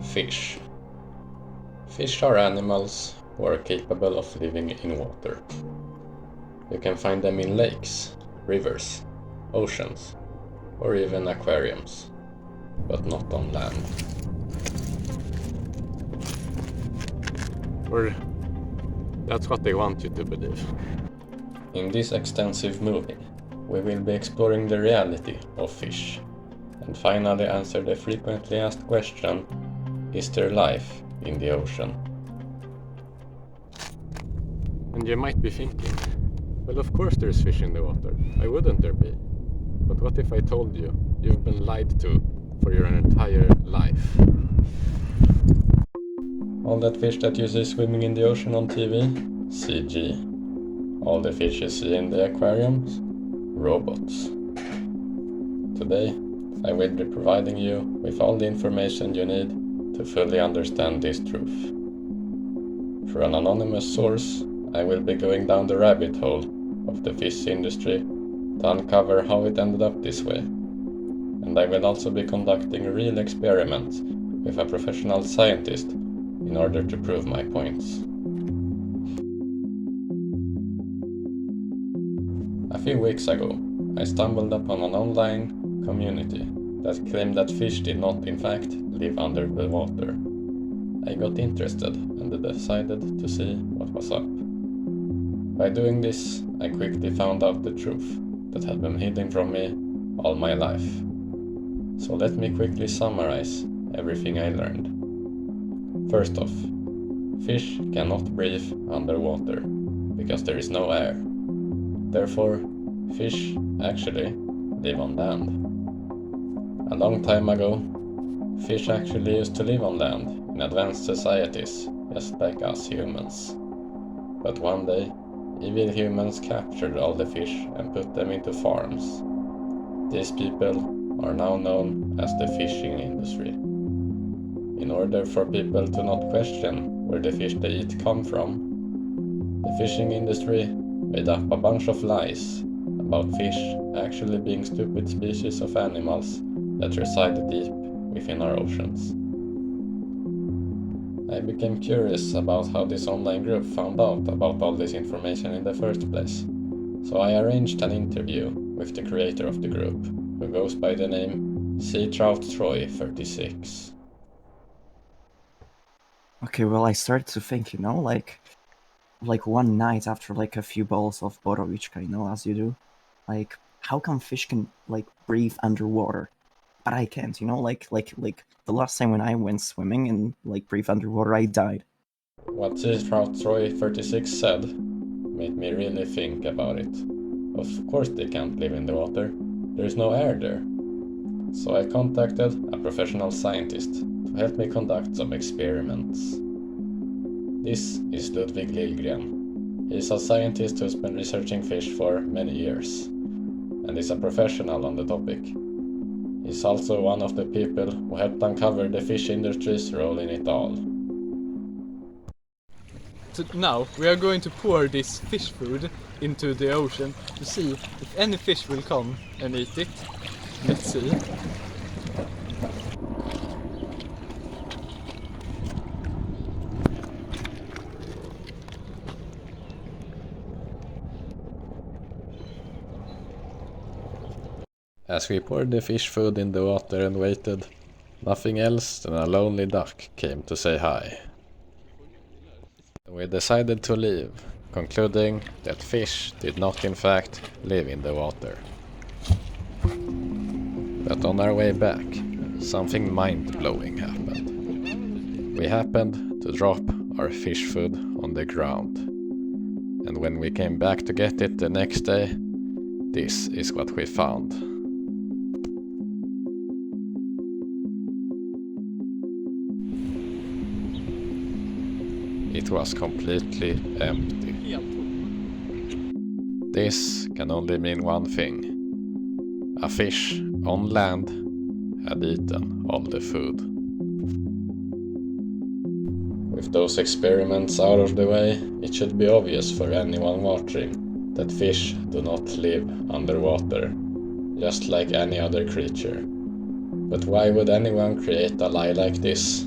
Fish. Fish are animals who are capable of living in water. You can find them in lakes, rivers, oceans, or even aquariums, but not on land. Or that's what they want you to believe. In this extensive movie, we will be exploring the reality of fish, and finally answer the frequently asked question, is there life in the ocean? And you might be thinking, well, of course there's fish in the water. Why wouldn't there be? But what if I told you you've been lied to for your entire life? All that fish that you see swimming in the ocean on TV? CG. All the fish you see in the aquariums? Robots. Today, I will be providing you with all the information you need to fully understand this truth. Through an anonymous source, I will be going down the rabbit hole of the fish industry to uncover how it ended up this way. And I will also be conducting real experiments with a professional scientist in order to prove my points. A few weeks ago, I stumbled upon an online community that claimed that fish did not in fact live under the water. I got interested and decided to see what was up. By doing this, I quickly found out the truth that had been hidden from me all my life. So let me quickly summarize everything I learned. First off, fish cannot breathe underwater because there is no air. Therefore, fish actually live on land. A long time ago, fish actually used to live on land in advanced societies, just like us humans. But one day, evil humans captured all the fish and put them into farms. These people are now known as the fishing industry. In order for people to not question where the fish they eat come from, the fishing industry made up a bunch of lies about fish actually being stupid species of animals that reside deep within our oceans. I became curious about how this online group found out about all this information in the first place, so I arranged an interview with the creator of the group, who goes by the name Sea Trout Troy 36. Okay, well, I started to think, like one night after like a few bowls of borovichka, as you do, like how come fish can like breathe underwater, but I can't, like the last time when I went swimming and like breathe underwater, I died. What Sea Trout Troy 36 said made me really think about it. Of course they can't live in the water, there is no air there. So I contacted a professional scientist to help me conduct some experiments. This is Ludwig Liljegren. He is a scientist who has been researching fish for many years, and is a professional on the topic. He's also one of the people who helped uncover the fish industry's role in it all. So now we are going to pour this fish food into the ocean to see if any fish will come and eat it. Let's see. As we poured the fish food in the water and waited, nothing else than a lonely duck came to say hi. We decided to leave, concluding that fish did not in fact live in the water. But on our way back, something mind-blowing happened. We happened to drop our fish food on the ground. And when we came back to get it the next day, this is what we found. It was completely empty. This can only mean one thing. A fish on land had eaten all the food. With those experiments out of the way, it should be obvious for anyone watching that fish do not live underwater, just like any other creature. But why would anyone create a lie like this?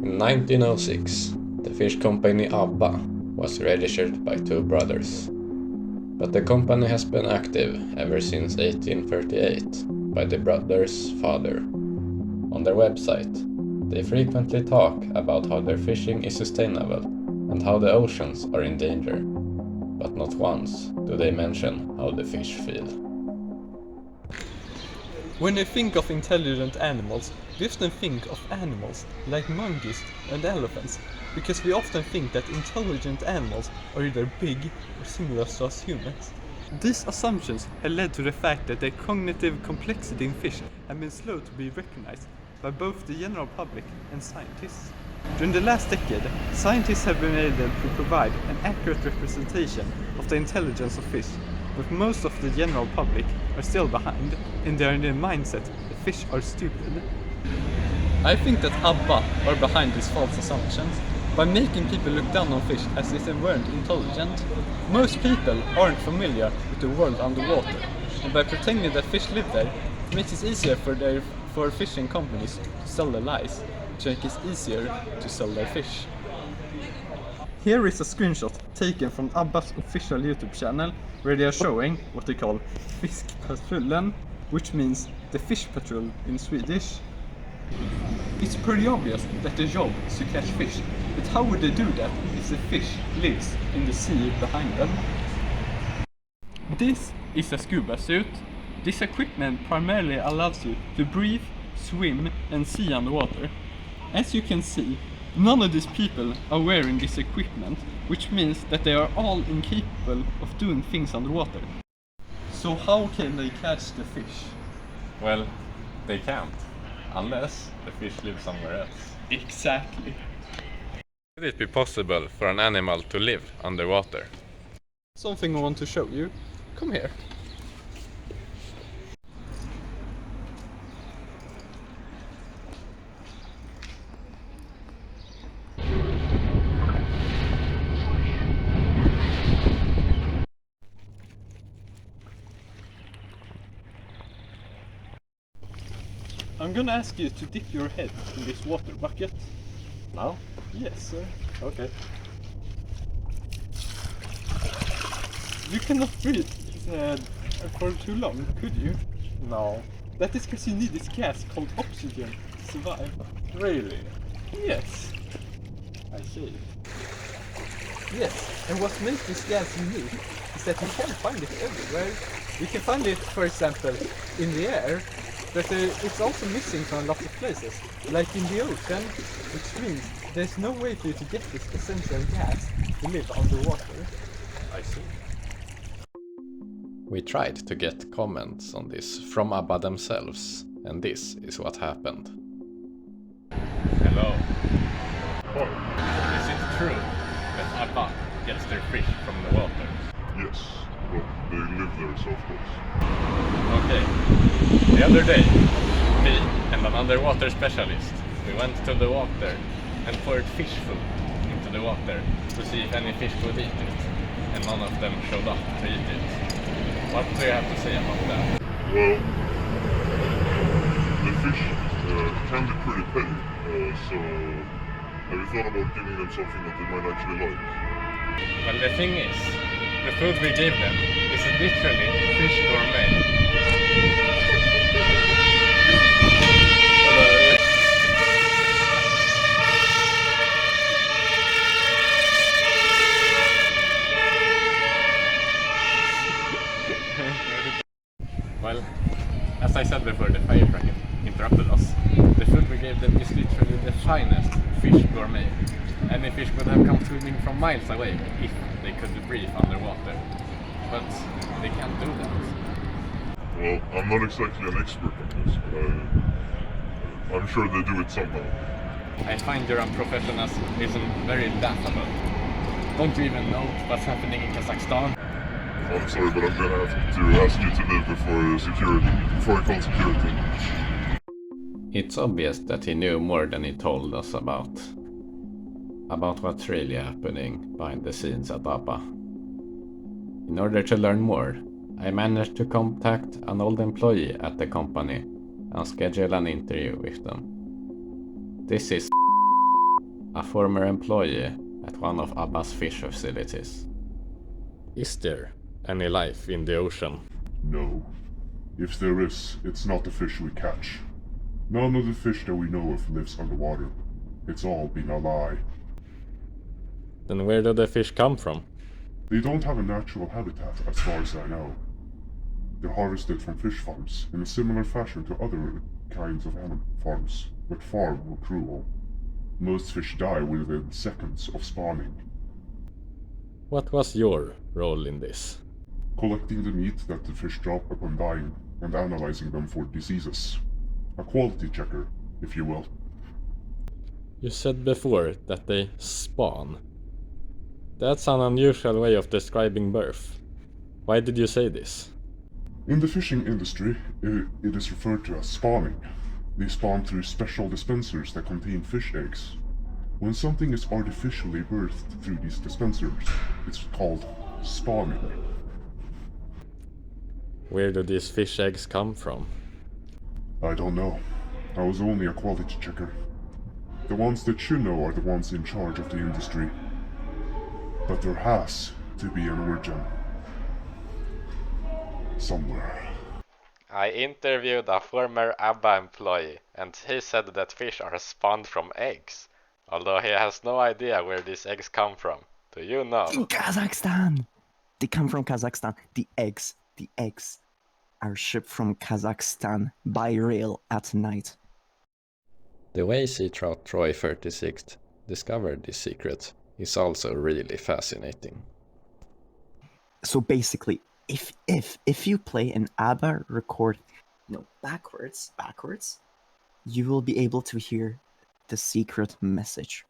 In 1906, the fish company Abba was registered by two brothers. But the company has been active ever since 1838 by the brothers' father. On their website, they frequently talk about how their fishing is sustainable and how the oceans are in danger. But not once do they mention how the fish feel. When I think of intelligent animals, we often think of animals like monkeys and elephants, because we often think that intelligent animals are either big or similar to us humans. These assumptions have led to the fact that the cognitive complexity in fish have been slow to be recognized by both the general public and scientists. During the last decade, scientists have been able to provide an accurate representation of the intelligence of fish, but most of the general public are still behind, and they are in the mindset that fish are stupid. I think that Abba are behind these false assumptions by making people look down on fish as if they weren't intelligent. Most people aren't familiar with the world underwater, and by pretending that fish live there, it makes it easier for fishing companies to sell their lies, which makes it easier to sell their fish. Here is a screenshot taken from Abba's official YouTube channel, where they are showing what they call Fiskpatrullen, which means the fish patrol in Swedish. It's pretty obvious that their job is to catch fish, but how would they do that if the fish lives in the sea behind them? This is a scuba suit. This equipment primarily allows you to breathe, swim and see underwater. As you can see, none of these people are wearing this equipment, which means that they are all incapable of doing things underwater. So how can they catch the fish? Well, they can't. Unless the fish live somewhere else. Exactly. Could it be possible for an animal to live underwater? Something I want to show you. Come here. I'm gonna ask you to dip your head in this water bucket. Now? Yes, sir. Okay. You cannot breathe for too long, could you? No. That is because you need this gas called oxygen to survive. Really? Yes. I see. Yes, and what makes this gas unique is that you can't find it everywhere. You can find it, for example, in the air, but it's also missing from a lot of places, like in the ocean, which means there's no way for you to get this essential gas to live underwater. I see. We tried to get comments on this from Abba themselves, and this is what happened. Hello. Is it true that Abba gets their fish from the water? Yes, but they live there, so of course. Okay. The other day, me and an underwater specialist, we went to the water and poured fish food into the water to see if any fish would eat it, and none of them showed up to eat it. What do you have to say about that? Well, the fish can be pretty petty, so have you thought about giving them something that they might actually like? Well, the thing is, the food we gave them is literally fish gourmet. Well, as I said before, the fire truck interrupted us. The food we gave them is literally the finest fish gourmet. Any fish would have come swimming from miles away if they could breathe underwater. But they can't do that. Well, I'm not exactly an expert on this, but I'm sure they do it somehow. I find your unprofessionalism very laughable. Don't you even know what's happening in Kazakhstan? I'm sorry, but I'm gonna have to ask you to leave before I call security. It's obvious that he knew more than he told us about what's really happening behind the scenes at Abba. In order to learn more, I managed to contact an old employee at the company and schedule an interview with them. This is a former employee at one of Abba's fish facilities. Is there any life in the ocean? No. If there is, it's not the fish we catch. None of the fish that we know of lives underwater. It's all been a lie. Then where do the fish come from? They don't have a natural habitat as far as I know. They're harvested from fish farms in a similar fashion to other kinds of animal farms, but far more cruel. Most fish die within seconds of spawning. What was your role in this? Collecting the meat that the fish drop upon dying and analyzing them for diseases. A quality checker, if you will. You said before that they spawn. That's an unusual way of describing birth. Why did you say this? In the fishing industry, it is referred to as spawning. They spawn through special dispensers that contain fish eggs. When something is artificially birthed through these dispensers, it's called spawning. Where do these fish eggs come from? I don't know. I was only a quality checker. The ones that you know are the ones in charge of the industry. But there has to be an origin. Somewhere. I interviewed a former Abba employee, and he said that fish are spawned from eggs, although he has no idea where these eggs come from. Do you know? In Kazakhstan! They come from Kazakhstan. The eggs are shipped from Kazakhstan by rail at night. The way Sea Trout Troy 36th discovered this secret is also really fascinating. So basically, if you play an ABBA record, backwards, you will be able to hear the secret message.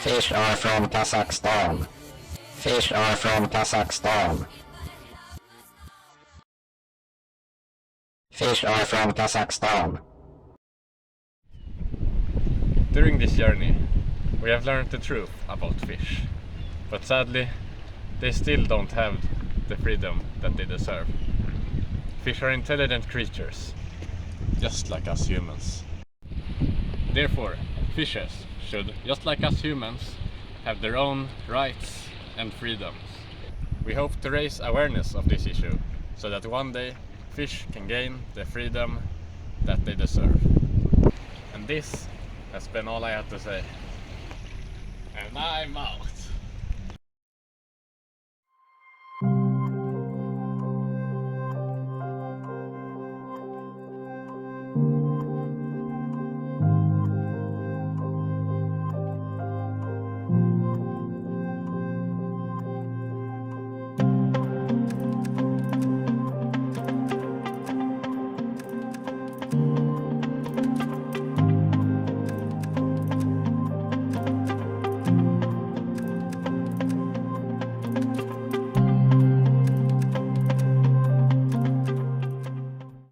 Fish are from Kazakhstan. Fish are from Kazakhstan. Fish are from Kazakhstan. During this journey, we have learned the truth about fish. But sadly, they still don't have the freedom that they deserve. Fish are intelligent creatures, just like us humans. Therefore, fishes should, just like us humans, have their own rights and freedoms. We hope to raise awareness of this issue, so that one day fish can gain the freedom that they deserve. And this has been all I had to say. And I'm out.